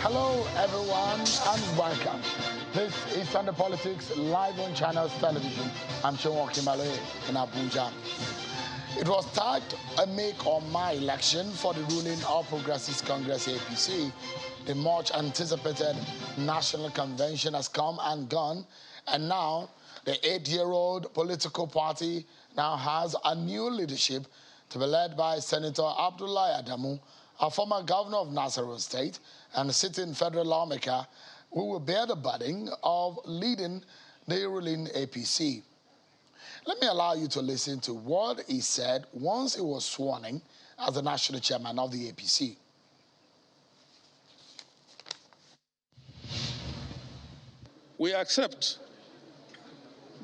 Hello, everyone, and welcome. This is Sunday Politics live on Channels Television. I'm Senator Okorocha in Abuja. It was tagged a make or my election for the ruling All Progressives Congress APC. The much anticipated national convention has come and gone, and now the 8-year-old political party now has a new leadership to be led by Senator Abdullahi Adamu, a former governor of Nasarawa State and a sitting federal lawmaker who will bear the burden of leading the ruling APC. Let me allow you to listen to what he said once he was sworn in as the national chairman of the APC. We accept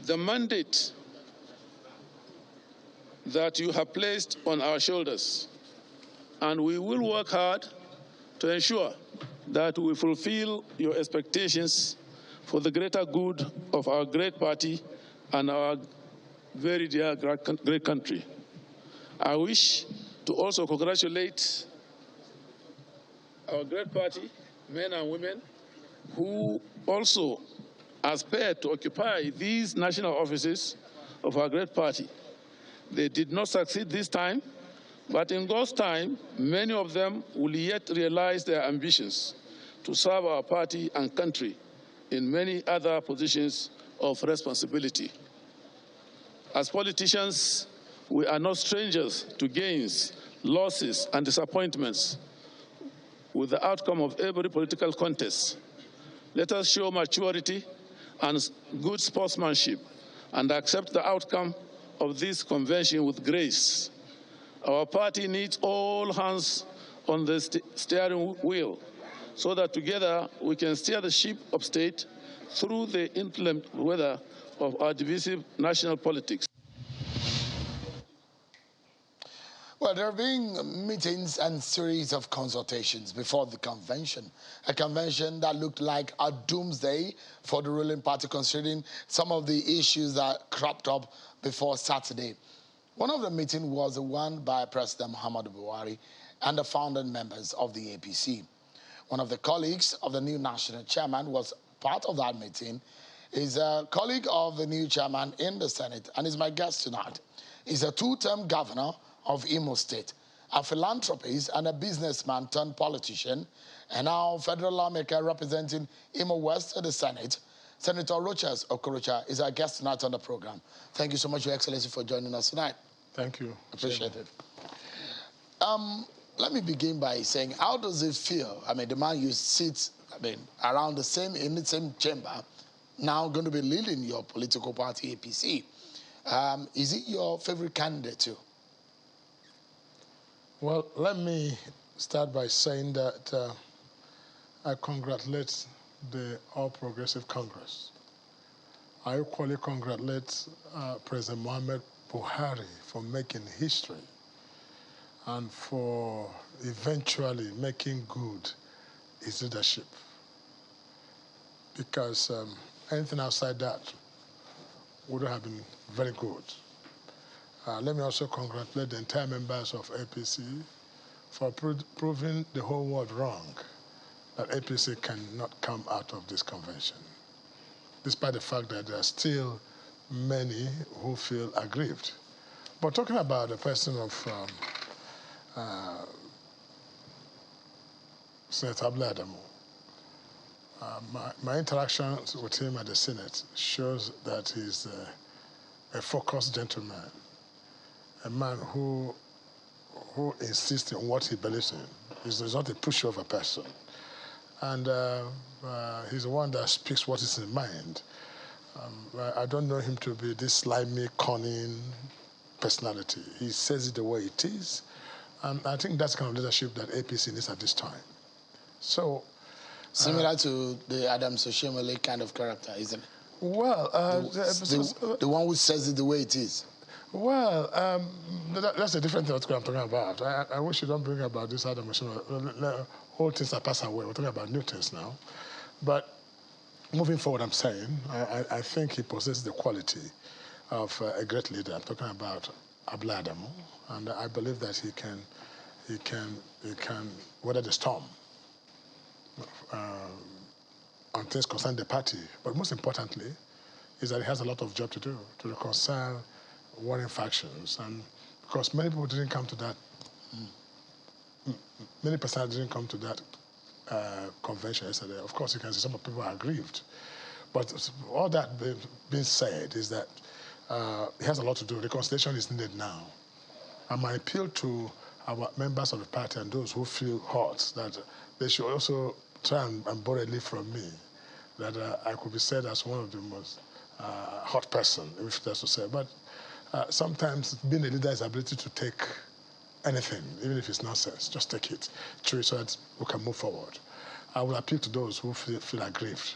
the mandate that you have placed on our shoulders, and we will work hard to ensure that we fulfill your expectations for the greater good of our great party and our very dear great country. I wish to also congratulate our great party, men and women, who also aspired to occupy these national offices of our great party. They did not succeed this time, but in God's time, many of them will yet realize their ambitions to serve our party and country in many other positions of responsibility. As politicians, we are not strangers to gains, losses, and disappointments with the outcome of every political contest. Let us show maturity and good sportsmanship and accept the outcome of this convention with grace. Our party needs all hands on the steering wheel so that together we can steer the ship of state through the inclement weather of our divisive national politics. Well, there have been meetings and series of consultations before the convention, a convention that looked like a doomsday for the ruling party considering some of the issues that cropped up before Saturday. One of the meetings was the one by President Buhari and the founding members of the APC. One of the colleagues of the new national chairman was part of that meeting. He's a colleague of the new chairman in the Senate and is my guest tonight. He's a two-term governor of Imo State, a philanthropist and a businessman turned politician, and now federal lawmaker representing Imo West at the Senate. Senator Okorocha is our guest tonight on the program. Thank you so much, Your Excellency, for joining us tonight. Thank you. Appreciate it. Let me begin by saying, how does it feel? I mean, the man you sit, around in the same chamber, now going to be leading your political party, APC. Is it your favorite candidate too? Well, let me start by saying that I congratulate the All Progressive Congress. I equally congratulate President Buhari for making history and for eventually making good his leadership. Because anything outside that would have been very good. Let me also congratulate the entire members of APC for proving the whole world wrong that APC cannot come out of this convention, despite the fact that there are still many who feel aggrieved. But talking about the person of Senator Abdullahi Adamu, my interactions with him at the Senate shows that he's a focused gentleman, a man who insists on what he believes in. He's not a pushover person. And he's the one that speaks what is in mind. I don't know him to be this slimy, cunning personality. He says it the way it is. And I think that's the kind of leadership that APC needs at this time. So, similar to the Adam Soshimole kind of character, isn't it? Well, the one who says it the way it is. Well, that's a different thing I'm talking about. I wish you don't bring about this Adam Soshimole. Old things are passed away. We're talking about new things now. But moving forward, I'm saying, I think he possesses the quality of a great leader. I'm talking about Abdullahi Adamu, and I believe that he can weather the storm. on things concerning the party. But most importantly, is that he has a lot of job to do to reconcile warring factions. And because many people didn't come to that, many personalities didn't come to that convention yesterday. Of course, you can see some people are aggrieved. But all that being said is that he has a lot to do. Reconciliation is needed now. And my appeal to our members of the party and those who feel hurt that they should also try and borrow a leaf from me, that I could be said as one of the most hot person, if that's to say. But sometimes being a leader is ability to take anything, even if it's nonsense, just take it through so that we can move forward. I will appeal to those who feel aggrieved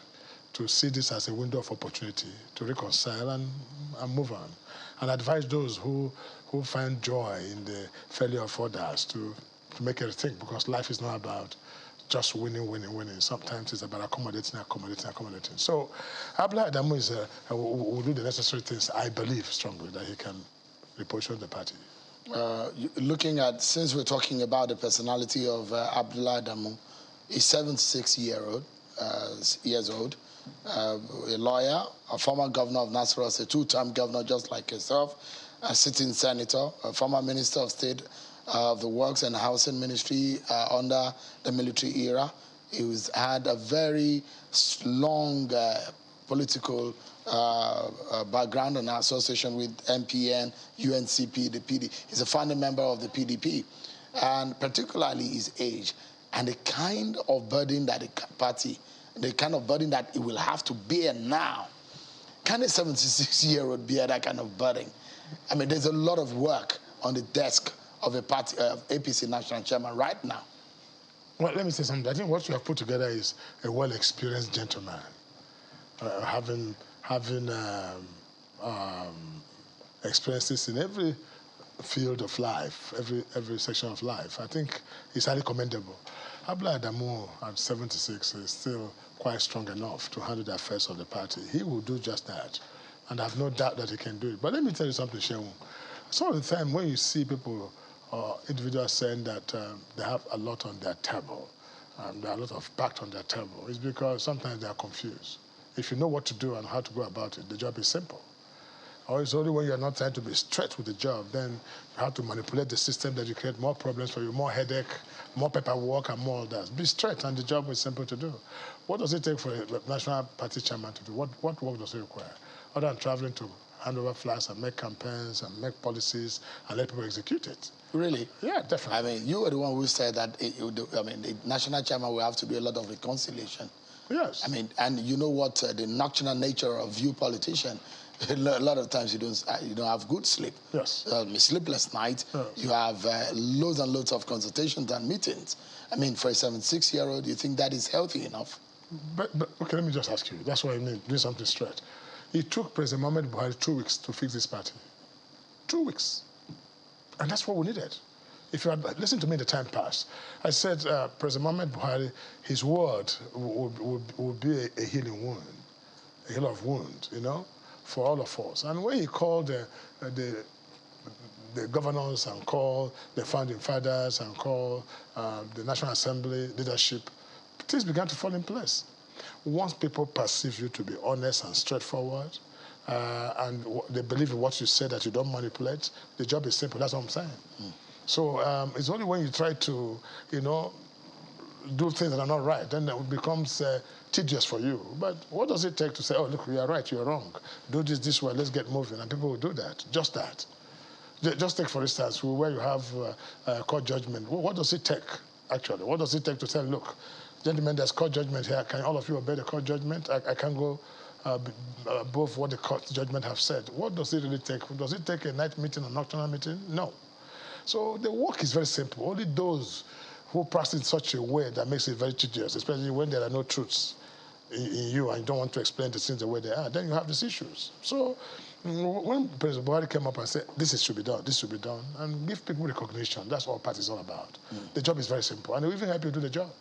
to see this as a window of opportunity to reconcile and move on. And advise those who find joy in the failure of others to make a rethink, because life is not about just winning. Sometimes it's about accommodating. So Abdullahi Adamu will do the necessary things. I believe strongly that he can reposition the party. Looking at, since we're talking about the personality of Abdullahi Adamu, he's 76 years old, a lawyer, a former governor of Nasarawa, a two-term governor just like yourself, a sitting senator, a former minister of state of the Works and Housing Ministry under the military era. He's had a very long political background and association with MPN, UNCP, the PD. He's a founding member of the PDP, and particularly his age and the kind of burden that the party, the kind of burden that it will have to bear now. Can a 76-year-old bear that kind of burden? I mean, there's a lot of work on the desk of a party, APC national chairman right now. Well, let me say something. I think what you have put together is a well-experienced gentleman, having experiences in every field of life, every section of life. I think it's highly commendable. Abdullahi Adamu at 76 is still quite strong enough to handle the affairs of the party. He will do just that, and I have no doubt that he can do it. But let me tell you something, Shehu. Some of the time when you see people or individuals saying that they have a lot on their table, there are a lot of packed on their table, it's because sometimes they are confused. If you know what to do and how to go about it, the job is simple. Or it's only when you're not trying to be straight with the job, then you have to manipulate the system that you create more problems for you, more headache, more paperwork, and more of that. Be straight, and the job is simple to do. What does it take for a national party chairman to do? What work does it require? Other than traveling to hand over flags and make campaigns and make policies and let people execute it. Really? Yeah, definitely. I mean, you were the one who said that, the national chairman will have to do a lot of reconciliation. Yes. I mean, and you know what, the nocturnal nature of you politician, a lot of times you don't have good sleep. Yes. Sleepless night. Yes. You have loads and loads of consultations and meetings. I mean, for a 76-year-old, you think that is healthy enough? But okay, let me just ask you. That's what I mean, do something straight. It took President Muhammad Buhari 2 weeks to fix this party. 2 weeks. And that's what we needed. If you had listened to me in the time past, I said President Muhammad Buhari, his word would be a healing wound, a heal of wound, for all of us. And when he called the governors and called the founding fathers and called the National Assembly leadership, things began to fall in place. Once people perceive you to be honest and straightforward, and they believe in what you say, that you don't manipulate, the job is simple. That's what I'm saying. So it's only when you try to, do things that are not right, then it becomes tedious for you. But what does it take to say, oh, look, you are right, you're wrong. Do this way, let's get moving. And people will do that, just that. Just take, for instance, where you have court judgment. What does it take, actually? What does it take to say, look, gentlemen, there's court judgment here. Can all of you obey the court judgment? I can't go above what the court judgment have said. What does it really take? Does it take a night meeting or nocturnal meeting? No. So the work is very simple. Only those who practice in such a way that makes it very tedious, especially when there are no truths in you and you don't want to explain the things the way they are, then you have these issues. So when President Buhari came up and said, this should be done, and give people recognition, that's what party is all about. The job is very simple, and we even help you do the job.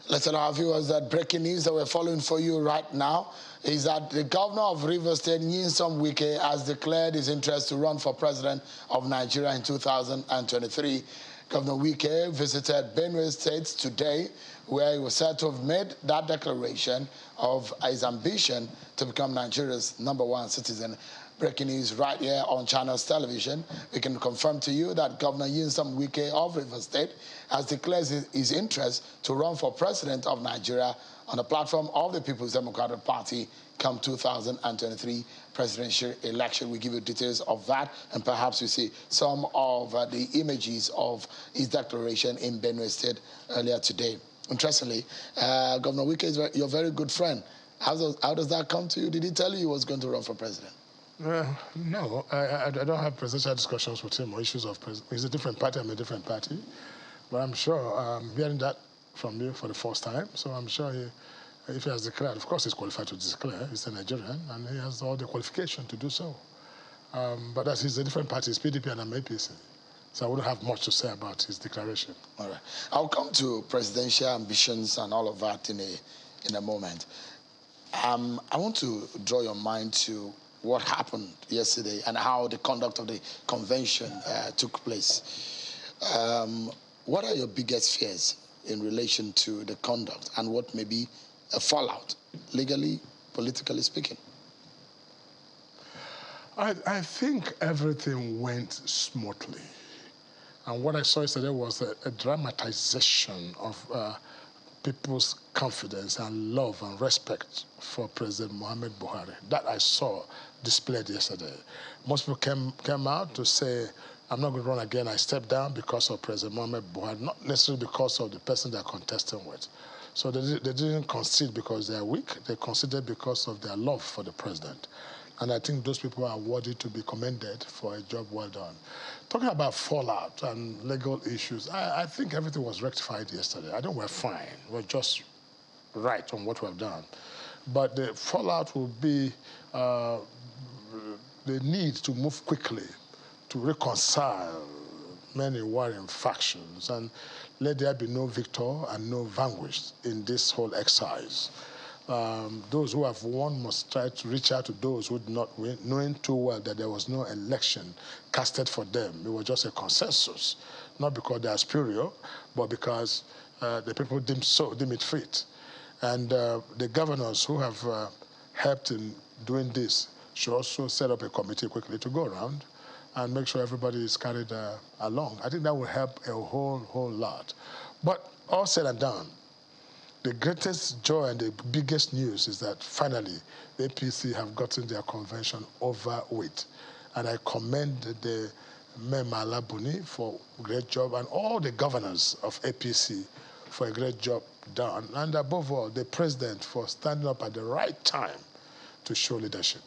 Let's tell our viewers that breaking news that we're following for you right now is that the governor of Rivers State, Nyesom Wike, has declared his interest to run for president of Nigeria in 2023. Governor Wike visited Benue State today, where he was said to have made that declaration of his ambition to become Nigeria's #1 citizen. Breaking news right here on Channels Television. We can confirm to you that Governor Nyesom Wike of Rivers State has declared his interest to run for president of Nigeria on the platform of the People's Democratic Party come 2023 presidential election. We give you details of that, and perhaps we see some of the images of his declaration in Benue State earlier today. Interestingly, Governor Wike is your very good friend. How does that come to you? Did he tell you he was going to run for president? No, I don't have presidential discussions with him or issues of president. He's a different party, I'm a different party. But I'm sure I'm hearing that from you for the first time, so I'm sure if he has declared, of course he's qualified to declare, he's a Nigerian, and he has all the qualification to do so. But as he's a different party, it's PDP and I'm APC. So I wouldn't have much to say about his declaration. All right. I'll come to presidential ambitions and all of that in a moment. I want to draw your mind to what happened yesterday and how the conduct of the convention took place. What are your biggest fears in relation to the conduct and what may be a fallout, legally, politically speaking? I think everything went smoothly. And what I saw yesterday was a dramatization of people's confidence and love and respect for President Muhammad Buhari. That I saw displayed yesterday. Most people came out to say, I'm not going to run again. I stepped down because of President Muhammad Buhari, not necessarily because of the person they're contesting with. So they didn't concede because they're weak. They conceded because of their love for the president. And I think those people are worthy to be commended for a job well done. Talking about fallout and legal issues, I think everything was rectified yesterday. I think we're fine. We're just right on what we've done. But the fallout will be the need to move quickly to reconcile many warring factions and let there be no victor and no vanquished in this whole exercise. Those who have won must try to reach out to those who did not win, knowing too well that there was no election casted for them. It was just a consensus, not because they are superior, but because the people deemed it fit. And the governors who have helped in doing this should also set up a committee quickly to go around and make sure everybody is carried along. I think that will help a whole lot. But all said and done, the greatest joy and the biggest news is that finally the APC have gotten their convention over with. And I commend the Mayor Malabuni for a great job and all the governors of APC for a great job done. And above all, the president for standing up at the right time to show leadership.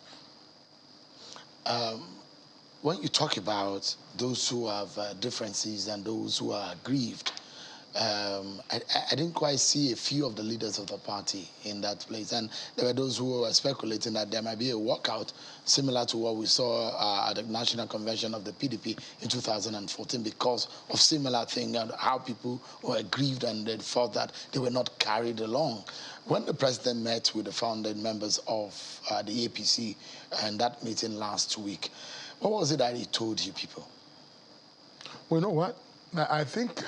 When you talk about those who have differences and those who are aggrieved, I didn't quite see a few of the leaders of the party in that place. And there were those who were speculating that there might be a walkout similar to what we saw at the National Convention of the PDP in 2014 because of similar thing and how people were aggrieved and they thought that they were not carried along. When the president met with the founding members of the APC and that meeting last week, what was it that he told you people? Well, you know what? I think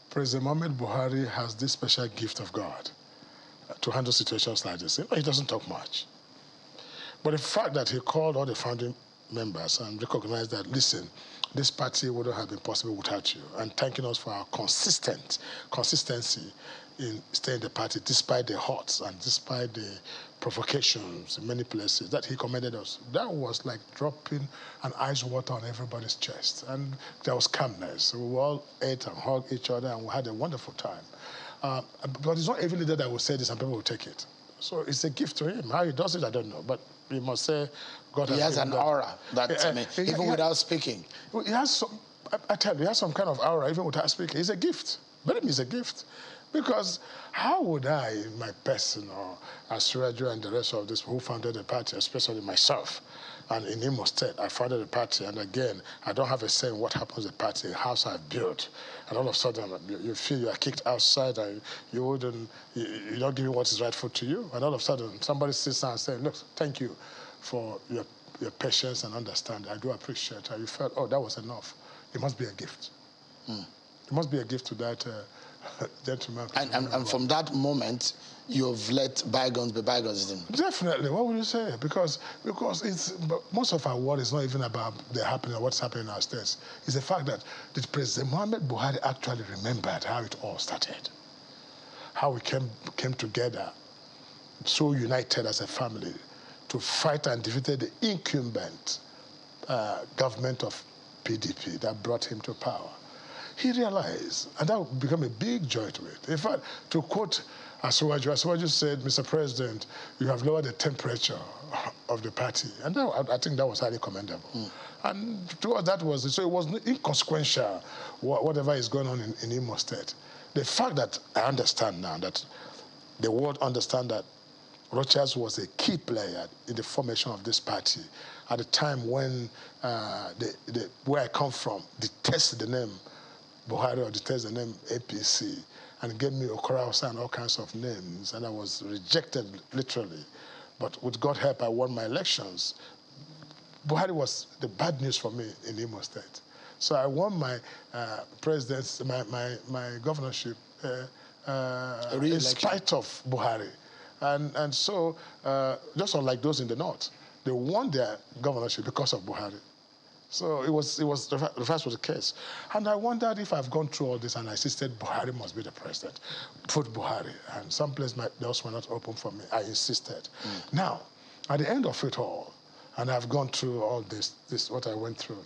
President Muhammad Buhari has this special gift of God to handle situations like this. He doesn't talk much. But the fact that he called all the founding members and recognized that, listen, this party wouldn't have been possible without you, and thanking us for our consistency in staying in the party despite the hots and despite the provocations in many places, that he commended us. That was like dropping an ice water on everybody's chest. And there was calmness. We all ate and hugged each other and we had a wonderful time. But it's not every leader that will say this and people will take it. So it's a gift to him. How he does it, I don't know. But we must say, God has given him. He has an aura that, even without speaking. He has some, I tell you, he has some kind of aura even without speaking. It's a gift. Believe me, it's a gift. Because how would I, in my person, or Asurajo and the rest of this who founded the party, especially myself, and in Imo State, I founded the party, and again, I don't have a say in what happens in the party, a house I've built, and all of a sudden you feel you are kicked outside, and you don't give what is rightful to you, and all of a sudden somebody sits down and says, look, thank you for your patience and understanding. I do appreciate it. And you felt, oh, that was enough. It must be a gift. It must be a gift to that gentleman. And from that moment, you've let bygones be bygones, isn't it? Definitely. What would you say? Because most of our world is not even about the happening or what's happening in our states. It's the fact that the President Muhammad Buhari actually remembered how it all started, how we came together, so united as a family, to fight and defeat the incumbent government of PDP that brought him to power. He realized, and that would become a big joy to it. In fact, to quote Asiwaju said, Mr. President, you have lowered the temperature of the party. And I think that was highly commendable. And to us, so it was inconsequential, whatever is going on in Imo State. The fact that I understand now that the world understands that Rochas was a key player in the formation of this party at a time when where I come from detested the name Buhari or detested the name APC and gave me Okorocha and all kinds of names, and I was rejected literally. But with God's help, I won my elections. Buhari was the bad news for me in Imo State. So I won my presidency, my governorship in spite of Buhari. And so, just unlike those in the north, they won their governorship because of Buhari. So the first was the case. And I wondered if I've gone through all this and I insisted Buhari must be the president. Put Buhari. And some places my doors were not open for me. I insisted. Now, at the end of it all, and I've gone through all this what I went through,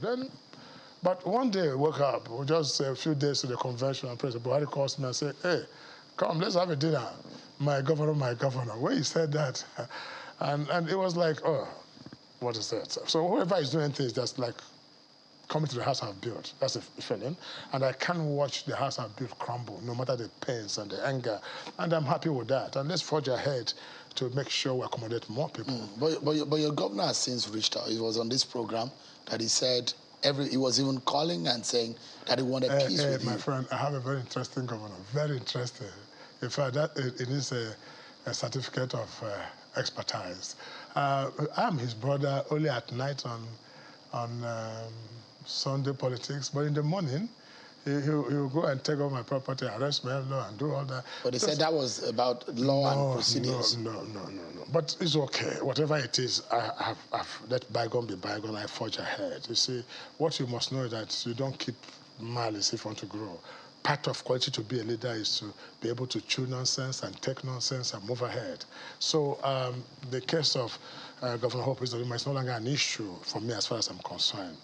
but one day I woke up, just a few days to the convention, and President Buhari calls me and said, hey, come, let's have a dinner. My governor. When he said that, and it was like, oh, what is that? So whoever is doing things that's like coming to the house I've built, that's a feeling. And I can't watch the house I've built crumble, no matter the pains and the anger. And I'm happy with that. And let's forge ahead to make sure we accommodate more people. But your governor has since reached out. He was on this program that he said, he was even calling and saying that he wanted peace with you. My friend, I have a very interesting governor, very interesting. In fact, it is a certificate of expertise. I'm his brother only at night on Sunday politics, but in the morning, he'll go and take over my property, arrest me, and do all that. But they said that was about law and procedures. No. But it's okay. Whatever it is, I've let bygone be bygone. I forge ahead. You see, what you must know is that you don't keep malice if you want to grow. Part of quality to be a leader is to be able to chew nonsense and take nonsense and move ahead. So the case of Governor Hope is no longer an issue for me as far as I'm concerned.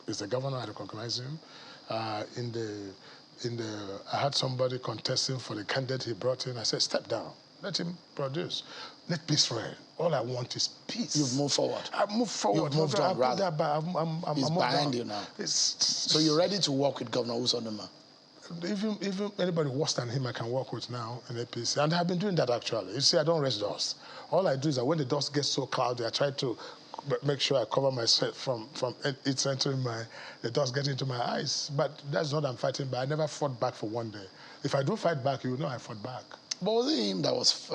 He's the governor, I recognize him. I had somebody contesting for the candidate he brought in. I said, step down, let him produce. Let peace reign. All I want is peace. You've moved forward. I've moved forward. You've moved on, rather. He's behind you now. So you're ready to work with Governor Usodima? Even anybody worse than him I can work with now in APC. And I've been doing that actually. You see, I don't raise doors. All I do is that when the dust gets so cloudy, I try to make sure I cover myself from it entering the dust getting into my eyes. But that's not what I'm fighting back. I never fought back for one day. If I do fight back, you know I fought back. But was it him that was,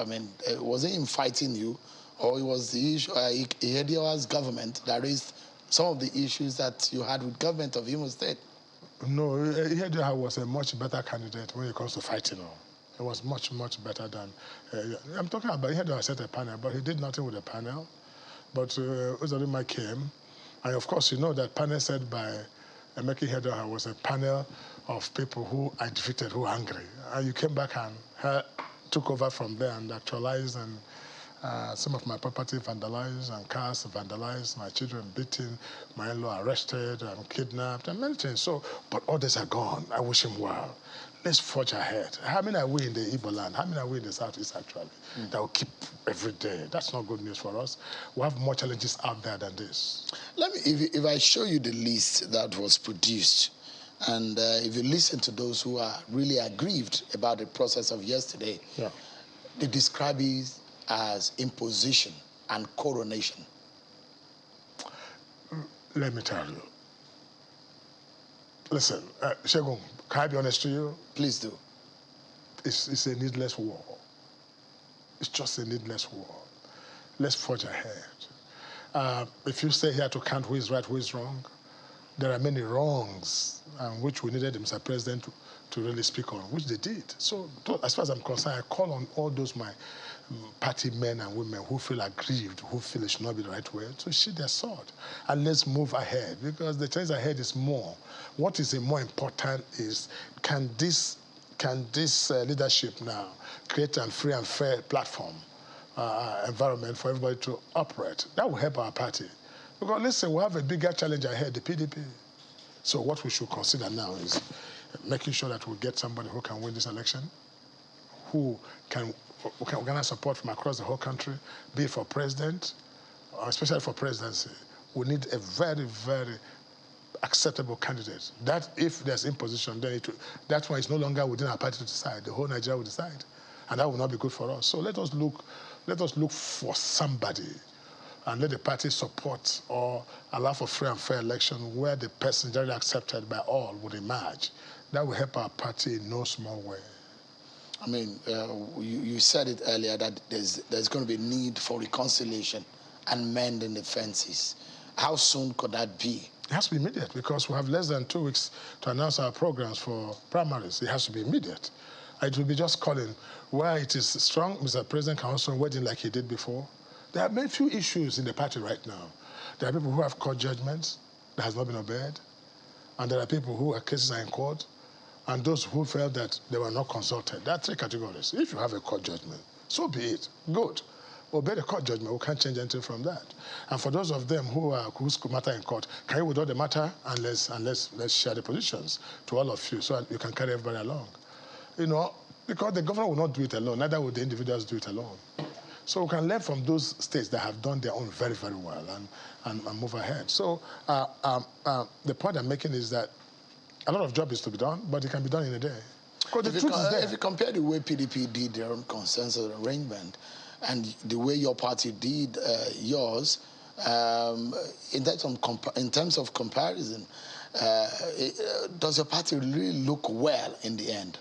was it him fighting you? Or it was the issue, Ihedio's government that raised some of the issues that you had with government of Imo State? No, Ihedioha was a much better candidate when it comes to fighting. It was much, much better than... I'm talking about Ihedioha set a panel, but he did nothing with the panel. But Uzodimma came, and of course you know that panel set by Emeka Ihedioha was a panel of people who I defeated, who were angry. And you came back and took over from there and actualized, and some of my property vandalized and cars vandalized, my children beaten, my in-law arrested and kidnapped, and many things. So, but others are gone. I wish him well. Let's forge ahead. How many are we in the Igbo land? How many are we in the Southeast, actually? That will keep every day. That's not good news for us. We have more challenges out there than this. If I show you the list that was produced, and if you listen to those who are really aggrieved about the process of yesterday, they describe it as imposition and coronation. Let me tell you. Listen, Shegun, can I be honest to you? Please do. It's a needless war. It's just a needless war. Let's forge ahead. If you stay here to count who is right, who is wrong, there are many wrongs which we needed the Mr. President to really speak on, which they did. So as far as I'm concerned, I call on all those my party men and women who feel aggrieved, who feel it should not be the right way, to sheathe their sword. And let's move ahead, because the challenge ahead is more. What is more important is, can this leadership now create a free and fair platform, environment for everybody to operate? That will help our party. Because listen, we have a bigger challenge ahead, the PDP. So what we should consider now is making sure that we get somebody who can win this election, who can organize support from across the whole country, be it for president, or especially for presidency. We need a very, very acceptable candidate. That if there's imposition, then that one is no longer within our party to decide. The whole Nigeria will decide. And that will not be good for us. So let us look for somebody and let the party support or allow for free and fair election where the person generally accepted by all would emerge. That will help our party in no small way. I mean, you said it earlier that there's going to be a need for reconciliation and mending the fences. How soon could that be? It has to be immediate, because we have less than 2 weeks to announce our programs for primaries. It has to be immediate. It will be just calling where it is strong. Mr. President can also wade in like he did before. There are very few issues in the party right now. There are people who have court judgments that has not been obeyed, and there are people who are cases are in court, and those who felt that they were not consulted. There are 3 categories. If you have a court judgment, so be it. Good. Obey the court judgment. We can't change anything from that. And for those of them whose matter in court, can you withdraw the matter and let's share the positions to all of you so that you can carry everybody along. You know, because the government will not do it alone, neither will the individuals do it alone. So we can learn from those states that have done their own very, very well and move ahead. So the point I'm making is that a lot of job is to be done, but it can be done in a day. Because the truth is there. If you compare the way PDP did their own consensus arrangement and the way your party did yours, in terms of comparison, does your party really look well in the end?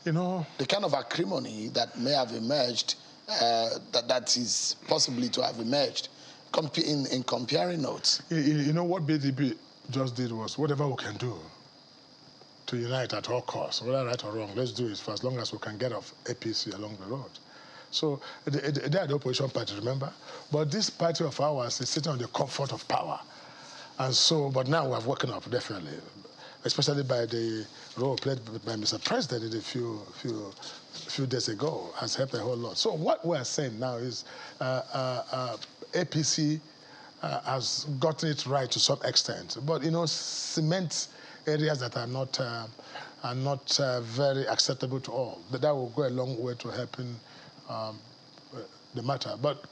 You know, the kind of acrimony that may have emerged, that is possibly to have emerged, in comparing notes. You know what BDP just did was whatever we can do to unite at all costs, whether right or wrong, let's do it for as long as we can get off APC along the road. So they are the opposition party, remember? But this party of ours is sitting on the comfort of power. And so, but now we have woken up, definitely, especially by the role played by Mr. President a few days ago, has helped a whole lot. So what we are saying now is APC has gotten it right to some extent, but you know, cement areas that are not very acceptable to all. That will go a long way to helping the matter. But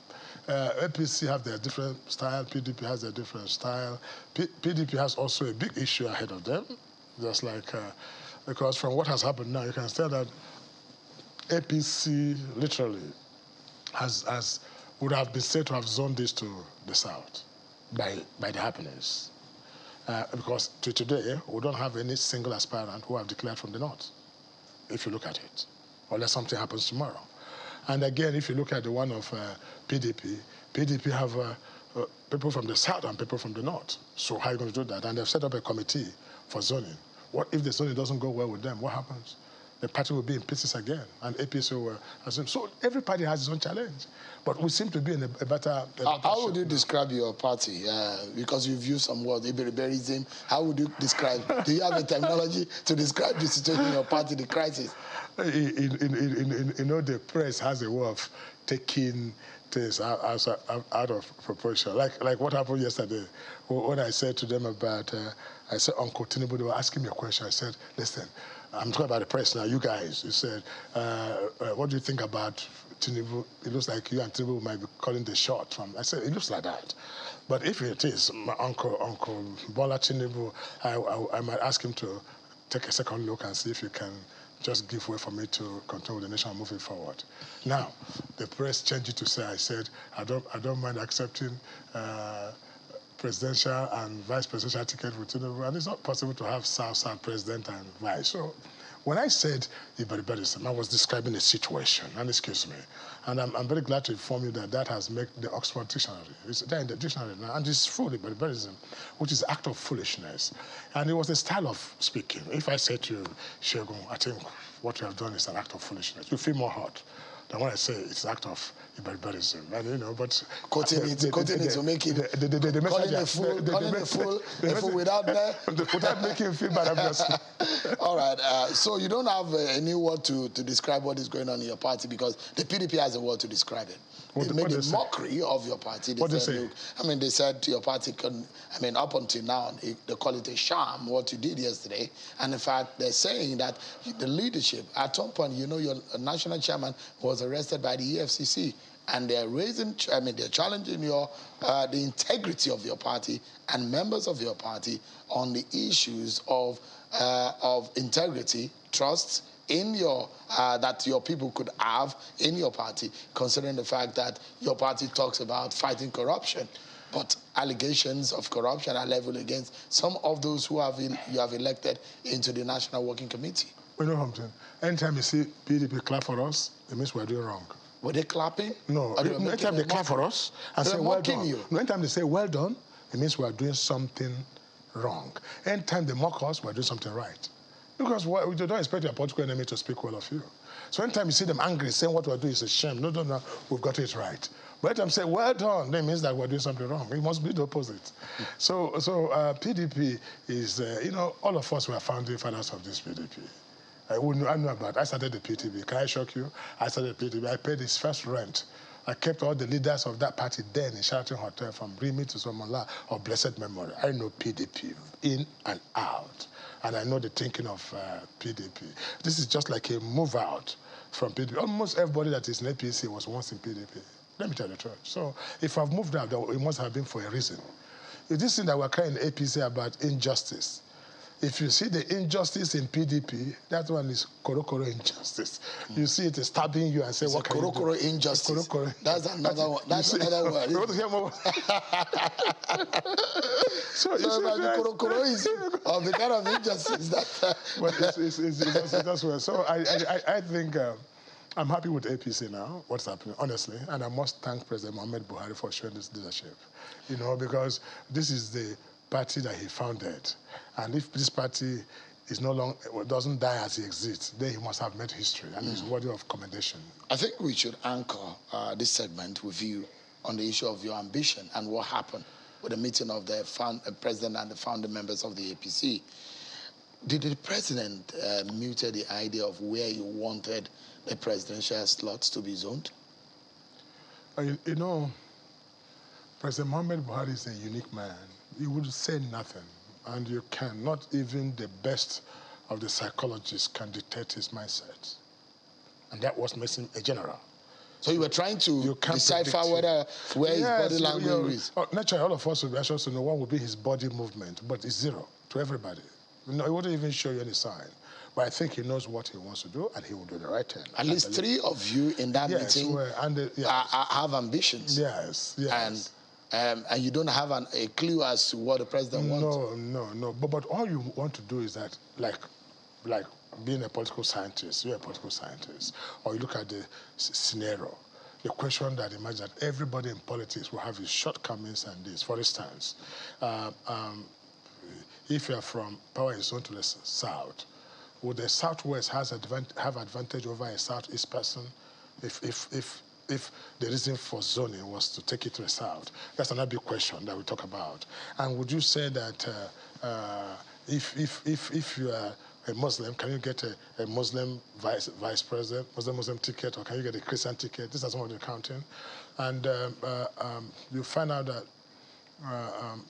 APC have their different style, PDP has their different style. PDP has also a big issue ahead of them, just like, because from what has happened now, you can say that APC literally would have been said to have zoned this to the south by the happiness. Because to today, we don't have any single aspirant who have declared from the north, if you look at it, unless something happens tomorrow. And again, if you look at the one of PDP have people from the south and people from the north. So how are you going to do that? And they've set up a committee for zoning. What if the zoning doesn't go well with them? What happens? The party will be in pieces again, and APC will assume. So every party has its own challenge, but we seem to be in a better how would you describe your party? Because you've used some words, Iberiberism. How would you describe? Do you have a terminology to describe the situation in your party, the crisis? You know, the press has a way of taking things out of proportion. Like what happened yesterday when I said to them about, I said, Uncle Tinubu, they were asking me a question. I said, listen, I'm talking about the press now, you guys. You said, what do you think about Tinubu? It looks like you and Tinubu might be calling the shot from. I said, it looks like that. But if it is my Uncle Bola Tinubu, I might ask him to take a second look and see if he can just give way for me to continue with the nation moving forward. Now, the press changed it to say, I said, I don't mind accepting presidential and vice presidential ticket with Tinubu, and it's not possible to have South president and vice. So When I said Iberberism, I was describing a situation, and excuse me. And I'm very glad to inform you that that has made the Oxford Dictionary. It's there in the dictionary now, and it's full Iberberism, which is act of foolishness. And it was a style of speaking. If I say to you, Shegun, I think what you have done is an act of foolishness, you feel more hurt than when I say it's an act of Iberberism. And you know, but quoting it to make it calling a fool without without making him feel bad, obviously. All right. So you don't have a new word to describe what is going on in your party, because the PDP has a word to describe it. They made a mockery of your party. They said your party can, up until now, they call it a sham, what you did yesterday. And in fact, they're saying that the leadership, at some point, you know, your national chairman was arrested by the EFCC. And they're they're challenging the integrity of your party and members of your party on the issues of integrity, trust, in your that your people could have in your party, considering the fact that your party talks about fighting corruption, but allegations of corruption are leveled against some of those who you have elected into the National Working Committee. You know something? Anytime you see PDP clap for us, it means we're doing wrong. Were they clapping? No. Anytime they clap for us and say well done, anytime they say well done, it means we're doing something wrong. Anytime they mock us, we're doing something right. Because we don't expect your political enemy to speak well of you. So anytime you see them angry, saying what we're doing is a shame, no, we've got it right. But anytime say, well done, that means that we're doing something wrong. It must be the opposite. So PDP is, all of us were founding fathers of this PDP. I know about it. I started the PDP. Can I shock you? I started the PDP. I paid his first rent. I kept all the leaders of that party then in Sheraton Hotel, from Rimi to Somola of blessed memory. I know PDP in and out. And I know the thinking of PDP. This is just like a move out from PDP. Almost everybody that is in APC was once in PDP. Let me tell you the truth. So if I've moved out, it must have been for a reason. If this thing that we're crying in APC about injustice, if you see the injustice in PDP, that one is korokoro injustice. You see it is stabbing you and say, what can you do? Korokoro injustice. That's another one. That's another word. You want to hear more? So korokoro is of the kind of injustice that... But it's well. So I think I'm happy with APC now, what's happening, honestly. And I must thank President Muhammad Buhari for showing this leadership. You know, because this is the party that he founded. And if this party is no longer, doesn't die as he exists, then he must have made history, and he's worthy of commendation. I think we should anchor this segment with you on the issue of your ambition and what happened with the meeting of the president and the founding members of the APC. Did the president muted the idea of where you wanted the presidential slots to be zoned? You know, President Muhammad Buhari is a unique man. He would say nothing, and you can, not even the best of the psychologists can dictate his mindset. And that was missing a general. So you were trying to decipher where his body language is? Naturally, all of us would be anxious to know what would be his body movement, but it's zero to everybody. He wouldn't even show you any sign. But I think he knows what he wants to do, and he will do the right thing. At least 3 of you in that meeting have ambitions. Yes. And you don't have a clue as to what the president wants. No. But all you want to do is that, like being a political scientist, you're a political scientist, or you look at the scenario, the question that imagines that everybody in politics will have his shortcomings and this. For instance, if you're from power is zoned to the south, would the southwest have advantage over a southeast person if the reason for zoning was to take it to the south? That's another big question that we talk about. And would you say that if you are a Muslim, can you get a Muslim vice president, Muslim ticket, or can you get a Christian ticket? These are some of the counting. And you find out that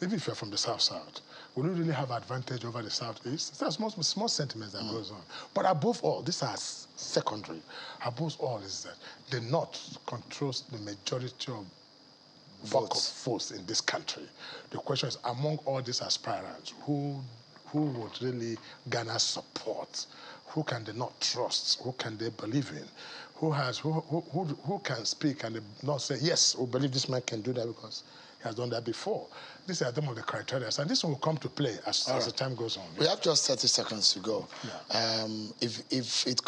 even if you're from the south, will you really have advantage over the southeast? There's small sentiments that goes on. But above all, these are secondary. Above all is that the North controls the majority of votes in this country. The question is, among all these aspirants, who would really garner support? Who can they not trust? Who can they believe in? Who can speak and not say, yes, we believe this man can do that because he has done that before. These are some of the criteria, and this will come to play as the time goes on. We have just 30 seconds to go. Yeah.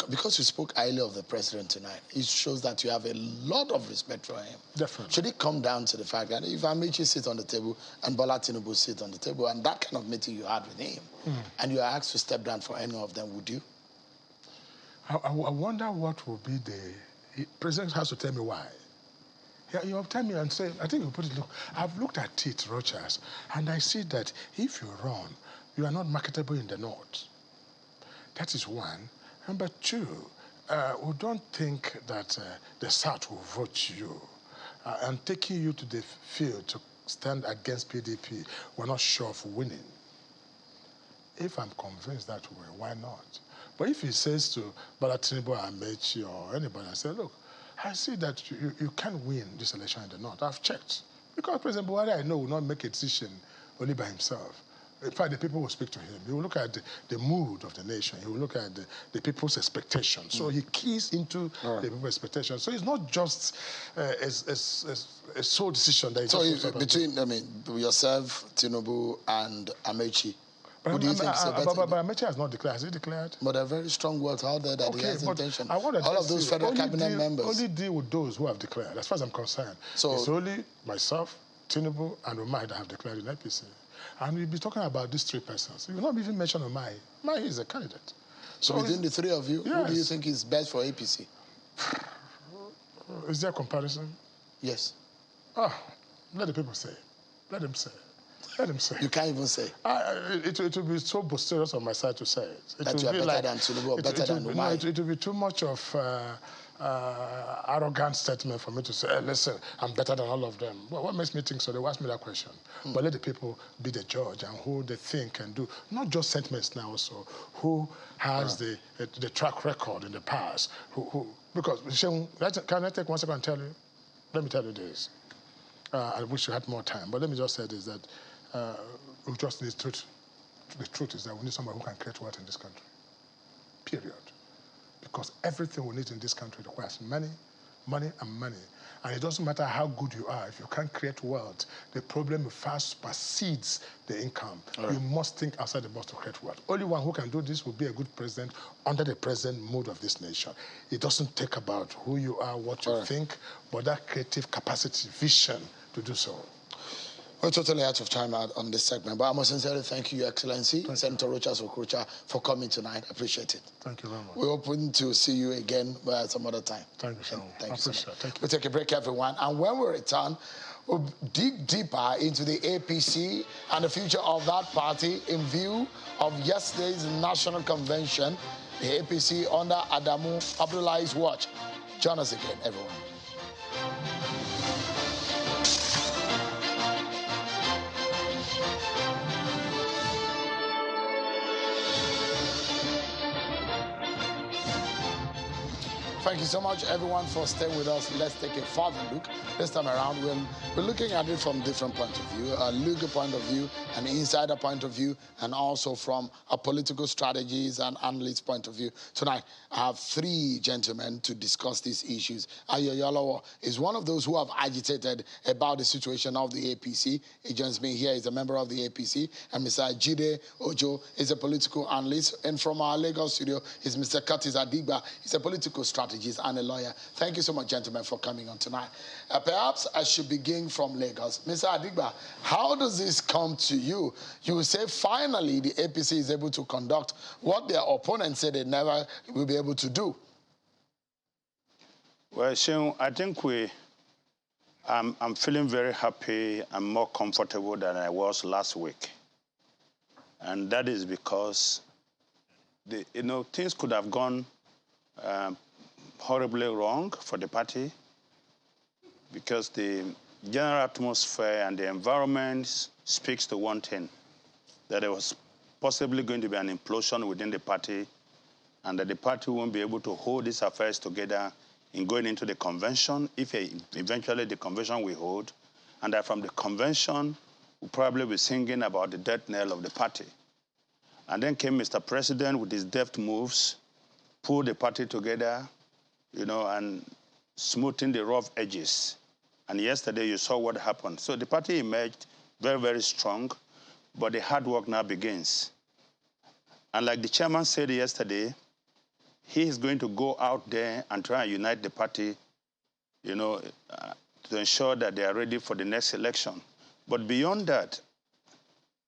Because you spoke highly of the president tonight, it shows that you have a lot of respect for him. Definitely. Should it come down to the fact that if Amici sits on the table and Bola Tinubu sits on the table, and that kind of meeting you had with him, and you are asked to step down for any of them, would you? I wonder what will be the president has to tell me why. Yeah, you have tell me and say, I think you put it, look, I've looked at it, Rochas, and I see that if you run, you are not marketable in the north. That is one. Number two, we don't think that the South will vote you. And taking you to the field to stand against PDP, we're not sure of winning. If I'm convinced that way, why not? But if he says to Bola Tinubu, Amechi, or anybody, I say, look, I see that you can't win this election in the north. I've checked. Because President Buhari, I know, will not make a decision only by himself. In fact, the people will speak to him. He will look at the mood of the nation. He will look at the people's expectations. So he keys into the people's expectations. So it's not just a sole decision that So between, yourself, Tinubu, and Amechi, who do you think is the better? But Amechi has not declared. Has he declared? But there are very strong words out there that he has intention. All of those federal cabinet members. Only deal with those who have declared, as far as I'm concerned. So it's only myself, Tinubu, and Umai that have declared in APC. And we'll be talking about these three persons. You will not even mention Umai. Umai is a candidate. So within the three of you, yes. Who do you think is best for APC? Is there a comparison? Yes. Let the people say. Let them say. Let them say. You can't even say. It will be so boisterous on my side to say it. That you are better than Tinubu or better than Umai. No, it will be too much of arrogant statement for me to say, hey, listen, I'm better than all of them. Well, what makes me think so? They ask me that question. But let the people be the judge and who they think and do. Not just sentiments now also. Who has the track record in the past. Because, can I take 1 second and tell you? Let me tell you this. I wish we had more time, but let me just say this, that we just need truth. The truth is that we need somebody who can create wealth in this country. Period. Because everything we need in this country requires money, and money. And it doesn't matter how good you are, if you can't create wealth, the problem far supersedes the income. You must think outside the box to create wealth. Only one who can do this will be a good president under the present mood of this nation. It doesn't take about who you are, what you think, but that creative capacity, vision to do so. We're totally out of time on this segment, but I must sincerely thank you, Your Excellency, Senator Okorocha, for coming tonight. I appreciate it. Thank you very much. We're hoping to see you again some other time. Thank you so much. Thank you so much. Thank you. We'll take a break, everyone, and when we return, we'll dig deeper into the APC and the future of that party in view of yesterday's national convention, the APC under Adamu Abdullahi's watch. Join us again, everyone. Thank you so much, everyone, for staying with us. Let's take a further look. This time around, we're looking at it from different points of view, a legal point of view, an insider point of view, and also from a political strategies and analyst point of view. Tonight, I have three gentlemen to discuss these issues. Ayo Yolowo is one of those who have agitated about the situation of the APC. He joins me here. He's a member of the APC. And Mr. Jide Ojo is a political analyst. And from our Lagos studio is Mr. Curtis Adigba. He's a political strategist and a lawyer. Thank you so much, gentlemen, for coming on tonight. Perhaps I should begin from Lagos. Mr. Adigba, how does this come to you? You will say finally the APC is able to conduct what their opponents said they never will be able to do. Well, Seun, I think I'm feeling very happy and more comfortable than I was last week. And that is because things could have gone horribly wrong for the party because the general atmosphere and the environment speaks to one thing, that there was possibly going to be an implosion within the party and that the party won't be able to hold these affairs together in going into the convention, if eventually the convention will hold, and that from the convention, we'll probably be singing about the death knell of the party. And then came Mr. President with his deft moves, pulled the party together, and smoothing the rough edges. And yesterday you saw what happened. So the party emerged very, very strong, but the hard work now begins. And like the chairman said yesterday, he is going to go out there and try and unite the party, you know, to ensure that they are ready for the next election. But beyond that,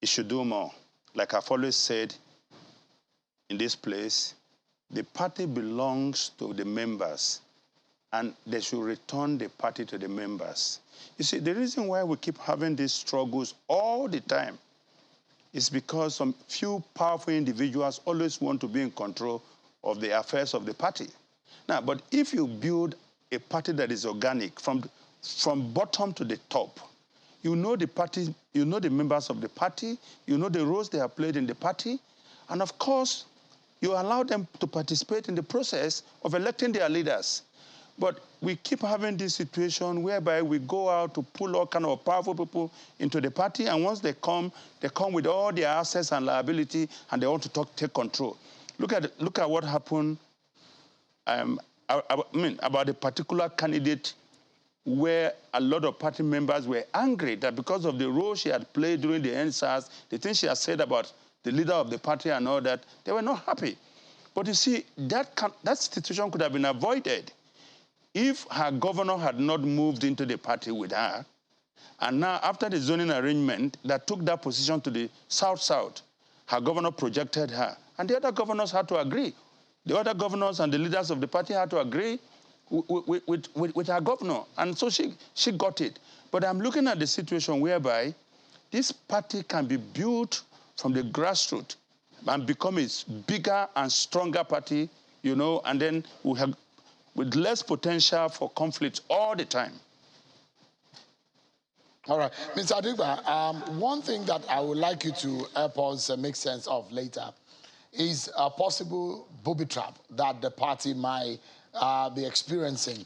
it should do more. Like I've always said in this place, the party belongs to the members, and they should return the party to the members. You see, the reason why we keep having these struggles all the time is because some few powerful individuals always want to be in control of the affairs of the party. Now, but if you build a party that is organic from bottom to the top, you know the party, you know the members of the party, you know the roles they have played in the party, and of course, you allow them to participate in the process of electing their leaders. But we keep having this situation whereby we go out to pull all kind of powerful people into the party, and once they come with all their assets and liability, and they want to take control. Look at what happened. About a particular candidate, where a lot of party members were angry that because of the role she had played during the NSAS, the things she had said about the leader of the party and all that, they were not happy. But you see, that situation could have been avoided if her governor had not moved into the party with her. And now, after the zoning arrangement that took that position to the south-south, her governor projected her. And the other governors had to agree. The other governors and the leaders of the party had to agree with her governor. And so she got it. But I'm looking at the situation whereby this party can be built from the grassroots and become a bigger and stronger party, you know, and then we have with less potential for conflict all the time. All right. Mr. Adigba, one thing that I would like you to help us make sense of later is a possible booby trap that the party might be experiencing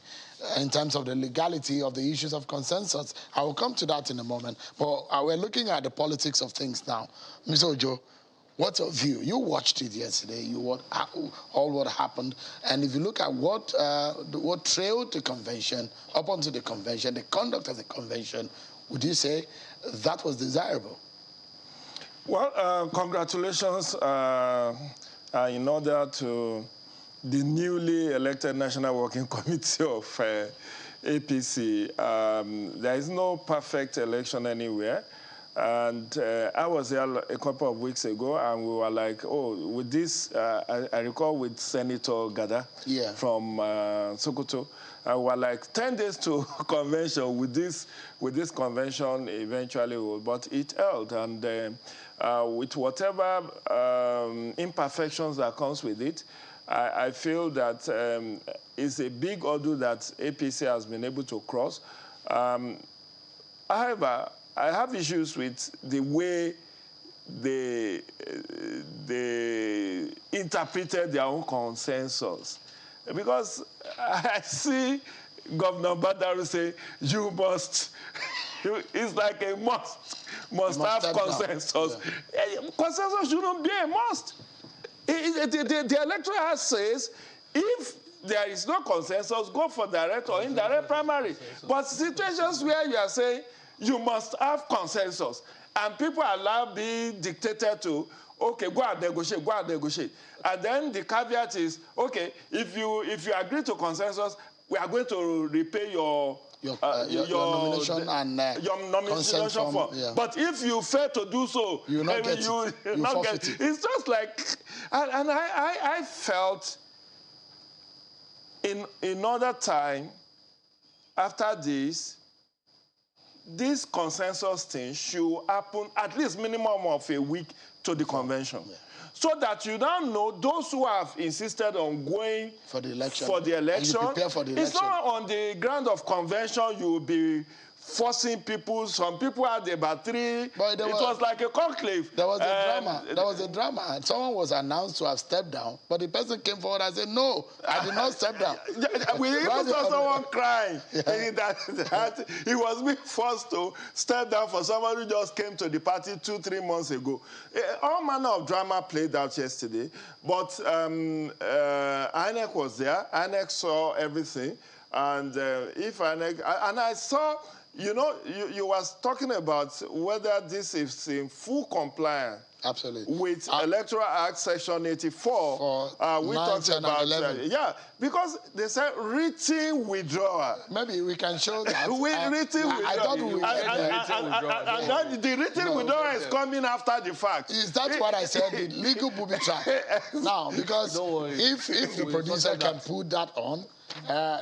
in terms of the legality of the issues of consensus. I will come to that in a moment. But we're looking at the politics of things now. Mr. Ojo, what's your view? You watched it yesterday. All what happened, and if you look at what trailed the convention up onto the convention, the conduct of the convention, would you say that was desirable? Well, congratulations in order to the newly elected National Working Committee of APC. There is no perfect election anywhere. And I was there a couple of weeks ago, and we were like, oh, with this, I recall with Senator Gada from Sokoto, we were like 10 days to convention. With this convention, eventually, but it held. And with whatever imperfections that comes with it, I feel that it's a big hurdle that APC has been able to cross. However, I have issues with the way they interpreted their own consensus. Because I see Governor Badaru say, you must, it's like a must have consensus. Yeah. Consensus shouldn't be a must. The electoral act says, if there is no consensus, go for direct or indirect primary. But situations where you are saying, you must have consensus, and people are now being dictated to, okay, go and negotiate. And then the caveat is, okay, if you agree to consensus, we are going to repay your nomination and your nomination form. Yeah. But if you fail to do so, you not get it. It's just like, and I felt in another time after this consensus thing should happen at least minimum of a week to the convention. Yeah. So that you now know those who have insisted on going for the election, it's not on the ground of convention you will be forcing people. Some people had about 3. But it was like a conclave. There was a drama. There was a drama. Someone was announced to have stepped down, but the person came forward and said, no, I did not step down. We even saw someone crying that he was being forced to step down for someone who just came to the party 2-3 months ago. All manner of drama played out yesterday, but INEC was there. INEC saw everything. And if INEC, and I saw, you know, you was talking about whether this is in full compliance. Absolutely. With Electoral Act Section 84, we talked about, yeah, because they said written withdrawal. Maybe we can show that. Written withdrawal. I thought we and the written withdrawal is coming after the fact. Is that what I said? The legal booby trap. Now, because if the producer can put that on,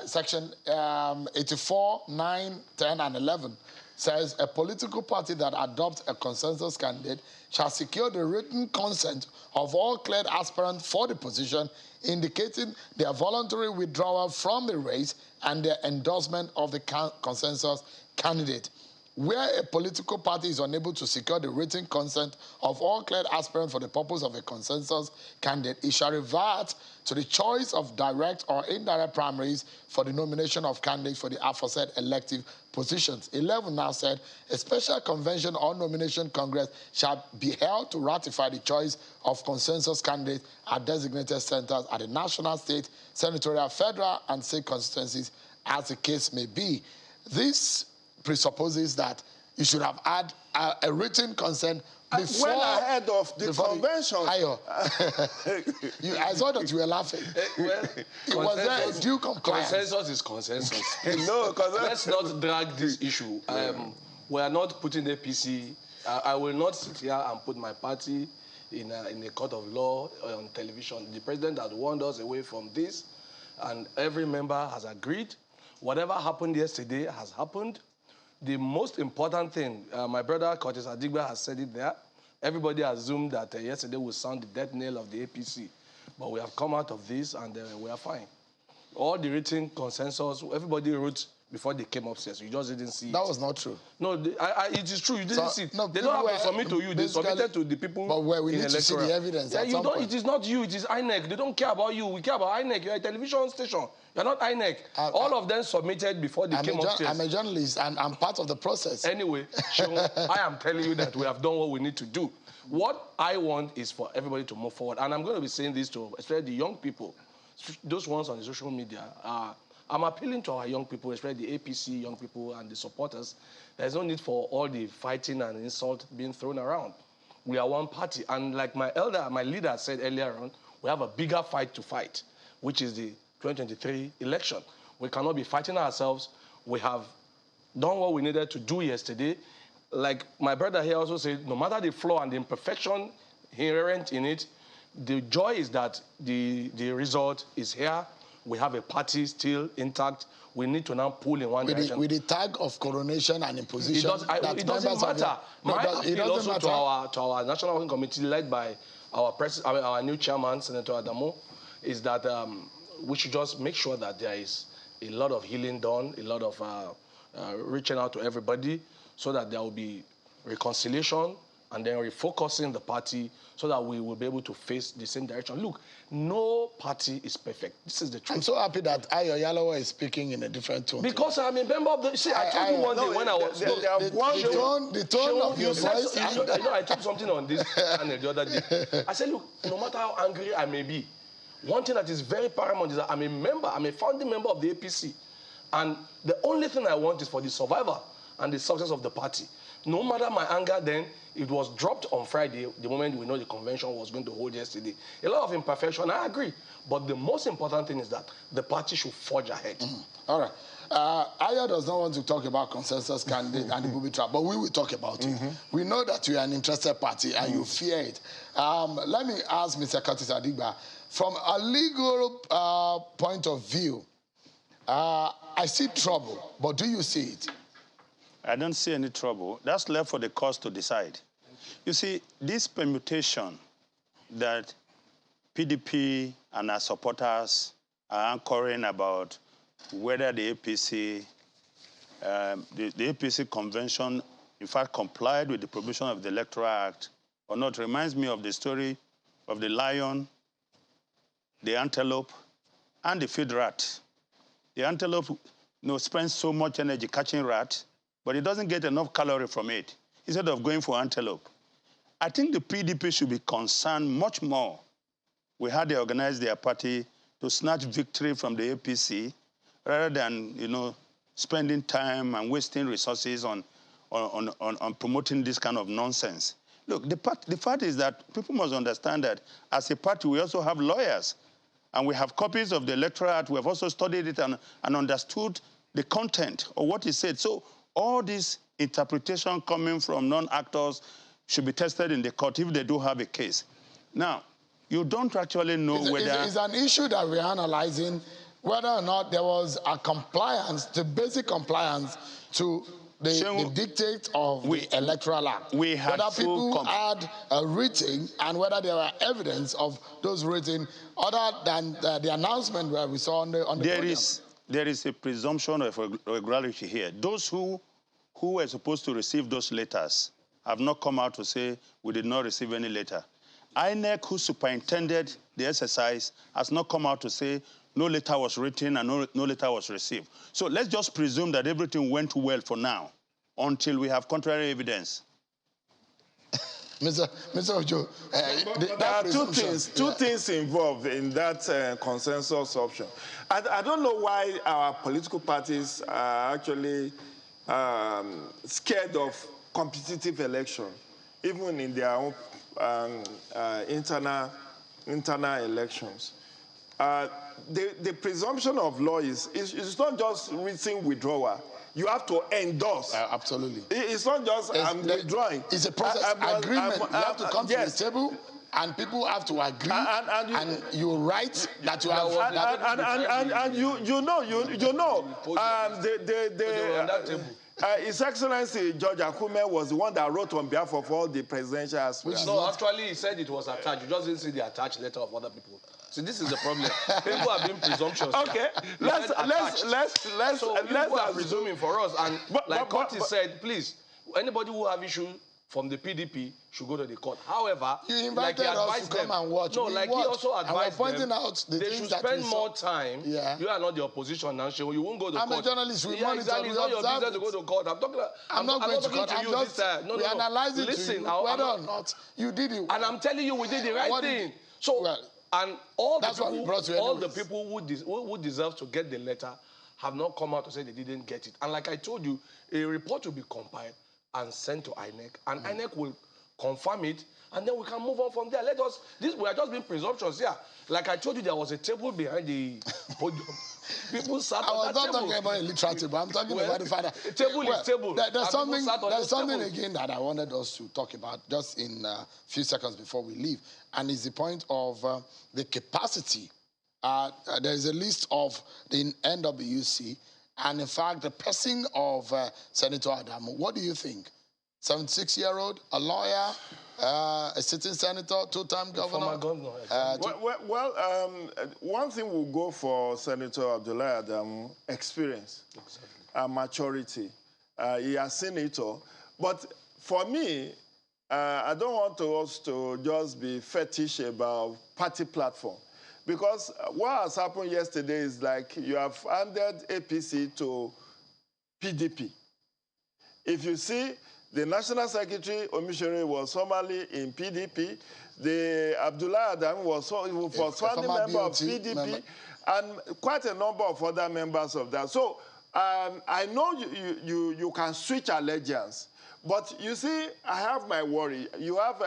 Section 84, 9, 10, and 11 says a political party that adopts a consensus candidate shall secure the written consent of all cleared aspirants for the position, indicating their voluntary withdrawal from the race and their endorsement of the consensus candidate. Where a political party is unable to secure the written consent of all cleared aspirants for the purpose of a consensus candidate, it shall revert to the choice of direct or indirect primaries for the nomination of candidates for the aforesaid elective positions. 11 now said, a special convention or nomination congress shall be held to ratify the choice of consensus candidates at designated centers at the national, state, senatorial, federal, and state constituencies, as the case may be. This presupposes that you should have had a written consent before. Well ahead of the convention. I saw that you were laughing. It was there a due compliance. Consensus is consensus. No, let's not drag this issue. We are not putting APC. I will not sit here and put my party in a court of law on television. The president has warned us away from this, and every member has agreed. Whatever happened yesterday has happened. The most important thing, my brother Curtis Adigba has said it there. Everybody assumed that yesterday would sound the death knell of the APC. But we have come out of this and we are fine. All the written consensus, everybody wrote before they came upstairs. You just didn't see it. That was not true. No, it is true. You didn't see it. No, they don't have to submit to you. They submitted to the people. But where we need to see the evidence. Yeah, it is not you. It is INEC. They don't care about you. We care about INEC. You're a television station. You're not INEC. All of them submitted before they came upstairs. I'm a journalist, and I'm part of the process. Anyway, I am telling you that we have done what we need to do. What I want is for everybody to move forward. And I'm going to be saying this to especially the young people, those ones on the social media. I'm appealing to our young people, especially the APC young people and the supporters. There's no need for all the fighting and insult being thrown around. We are one party. And like my leader said earlier on, we have a bigger fight to fight, which is the 2023 election. We cannot be fighting ourselves. We have done what we needed to do yesterday. Like my brother here also said, no matter the flaw and the imperfection inherent in it, the joy is that the result is here. We have a party still intact. We need to now pull in one direction. With the tag of coronation and imposition. It doesn't matter. My appeal also to our National Working Committee led by our new chairman, Senator Adamo, is that we should just make sure that there is a lot of healing done, a lot of reaching out to everybody so that there will be reconciliation and then refocusing the party so that we will be able to face the same direction. Look, no party is perfect. This is the truth. I'm so happy that Ayo Yalawa is speaking in a different tone. Because I'm a member of the... See, I told you one day when I was... The tone of your voice... I told something on this panel the other day. I said, look, no matter how angry I may be, one thing that is very paramount is that I'm a founding member of the APC. And the only thing I want is for the survival and the success of the party. No matter my anger then, it was dropped on Friday, the moment we know the convention was going to hold yesterday. A lot of imperfection, I agree. But the most important thing is that the party should forge ahead. All right. Ayo does not want to talk about consensus candidate and the booby trap, but we will talk about it. We know that you are an interested party and you fear it. Let me ask Mr. Curtis Adigba, from a legal point of view, I see trouble, but do you see it? I don't see any trouble. That's left for the courts to decide. You see, this permutation that PDP and our supporters are anchoring about whether the APC, the APC convention, in fact, complied with the provision of the Electoral Act or not, reminds me of the story of the lion, the antelope, and the field rat. The antelope spends so much energy catching rats, but it doesn't get enough calorie from it, instead of going for antelope. I think the PDP should be concerned much more with how they organize their party to snatch victory from the APC rather than, spending time and wasting resources on promoting this kind of nonsense. Look, the fact is that people must understand that as a party, we also have lawyers. And we have copies of the Electoral Act. We have also studied it and understood the content of what is said. So all this interpretation coming from non-actors should be tested in the court if they do have a case. Now, you don't actually know whether... It's an issue that we're analyzing, whether or not there was a compliance, the basic compliance to the dictate of the Electoral Act. We had whether people had a written and whether there were evidence of those written other than the announcement where we saw on the podium. There is a presumption of regularity here. Those who were supposed to receive those letters have not come out to say we did not receive any letter. INEC, who superintended the exercise, has not come out to say no letter was written and no letter was received. So let's just presume that everything went well for now until we have contrary evidence. Mr. Ojo, there are two things involved in that consensus option. I don't know why our political parties are actually scared of competitive election, even in their own internal elections. The presumption of law is not just written withdrawal. You have to endorse. Absolutely. It's not just I'm withdrawing. It's a process agreement. You have to come to the table, and people have to agree, and you write that you have. His Excellency George Akume was the one that wrote on behalf of all the presidential aspirants. No, actually, he said it was attached. You just didn't see the attached letter of other people. See, this is the problem. People are being presumptuous. Okay, let's people are presuming for us, and like Curtis said, please, anybody who have issue from the PDP should go to the court. However, you invited us to come and watch. No, he also advised pointing out the they things should that spend more time. Yeah. You are not the opposition now, you won't go to court. I'm a journalist. We monitor. Exactly. It's not your business to go to court. I'm not going to court. We analyze it to you whether or not you did it. And I'm telling you, we did the right thing. So, and all the people who deserve to get the letter have not come out to say they didn't get it. And like I told you, a report will be compiled and sent to INEC, and INEC will confirm it, and then we can move on from there. We are just being presumptuous here. Like I told you, there was a table behind the podium. People sat on that table. I was not talking about a literal table. I'm talking about the fact that... Table is table. There's something again that I wanted us to talk about just in a few seconds before we leave, and it's the point of the capacity. There's a list of the NWC, and in fact, the person of Senator Adamu. What do you think? 76-year-old, a lawyer, a sitting senator, two-time governor? Former governor. One thing will go for Senator Abdullahi Adamu, experience, maturity. He has seen it all. But for me, I don't want us to just be fetish about party platform. Because what has happened yesterday is like you have handed APC to PDP. If you see, the National Secretary, Omishore, was formerly in PDP. The Abdullah Adam was founding member of PDP, and quite a number of other members of that. So I know you can switch allegiance. But you see, I have my worry. You have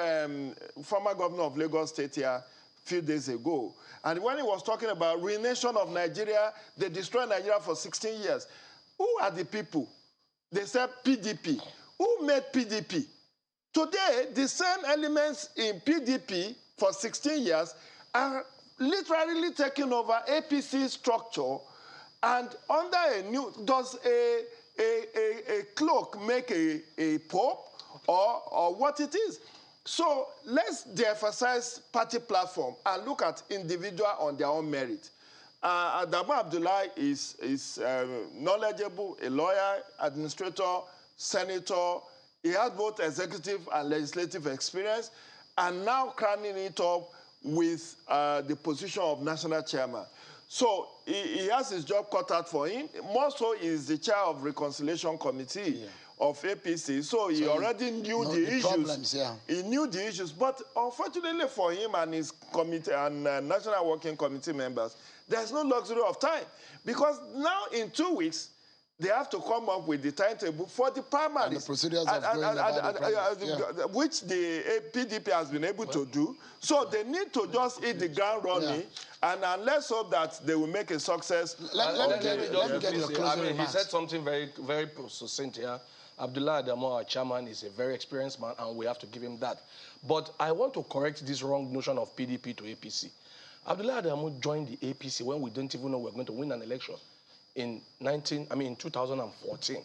former governor of Lagos State here a few days ago. And when he was talking about renation of Nigeria, they destroyed Nigeria for 16 years. Who are the people? They said PDP. Who made PDP? Today, the same elements in PDP for 16 years are literally taking over APC structure, and under a new, does a cloak make a pope or what it is? So let's de-emphasize party platform and look at individual on their own merit. Adamu Abdullahi is knowledgeable, a lawyer, administrator, senator. He has both executive and legislative experience, and now crowning it up with the position of national chairman. So he has his job cut out for him. More so, he is the chair of Reconciliation Committee, of APC, so he already knew the issues. Problems, yeah. He knew the issues, but unfortunately for him and his committee and National Working Committee members, there's no luxury of time, because now in 2 weeks, they have to come up with the timetable for the primaries. And the procedures of going about the primaries, which the PDP has been able to do. So they need to just hit the ground running, and let's hope that they will make a success. Let me get your closing remarks. He said something very, very succinct here. Abdullah Adamu, our chairman, is a very experienced man, and we have to give him that. But I want to correct this wrong notion of PDP to APC. Abdullah Adamu joined the APC when we didn't even know we were going to win an election. In 2014,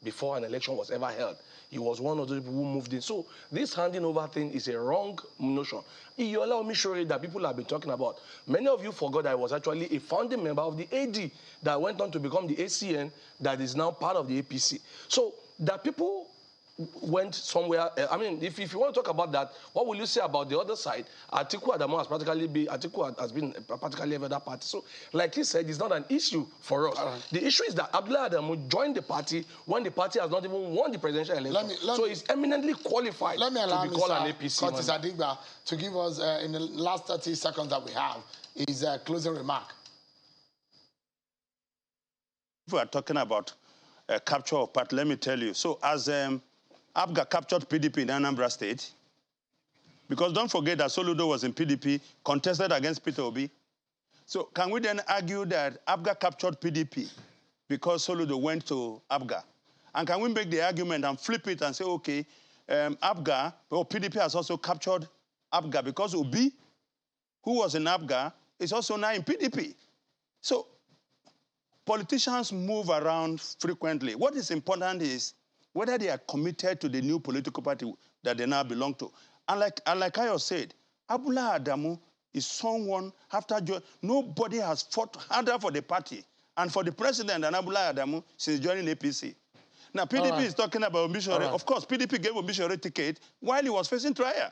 before an election was ever held. He was one of the people who moved in. So this handing over thing is a wrong notion. You allow me to show you that people have been talking about. Many of you forgot that I was actually a founding member of the AD that went on to become the ACN that is now part of the APC. So that people went somewhere. I mean, if you want to talk about that, what will you say about the other side? Atiku Adamu has been practically every other party. So, like he said, it's not an issue for us. The issue is that Abdullah Adamu joined the party when the party has not even won the presidential election. So he's eminently qualified to be called an APC. Curtis Adigba to give us, in the last 30 seconds that we have, his closing remark. If we are talking about capture of party, let me tell you. So as APGA captured PDP in Anambra State, because don't forget that Soludo was in PDP, contested against Peter Obi. So can we then argue that APGA captured PDP because Soludo went to APGA? And can we make the argument and flip it and say, okay, APGA, or PDP has also captured APGA because Obi, who was in APGA, is also now in PDP. So politicians move around frequently. What is important is whether they are committed to the new political party that they now belong to. And like Ayo said, Abdullah Adamu is someone, nobody has fought harder for the party and for the president than Abdullah Adamu since joining APC. Now, PDP is talking about Obishore. Of course, PDP gave Obishore a ticket while he was facing trial.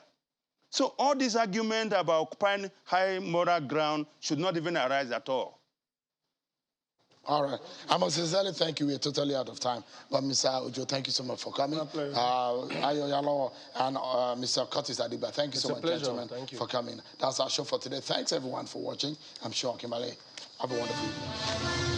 So all this argument about occupying high moral ground should not even arise at all. All right. I must sincerely thank you. We're totally out of time. But Mr. Ojo, thank you so much for coming. Ayo Yalo and Mr. Curtis Adigba, thank you so much, gentlemen, for coming. That's our show for today. Thanks, everyone, for watching. I'm sure Kimale. Have a wonderful evening.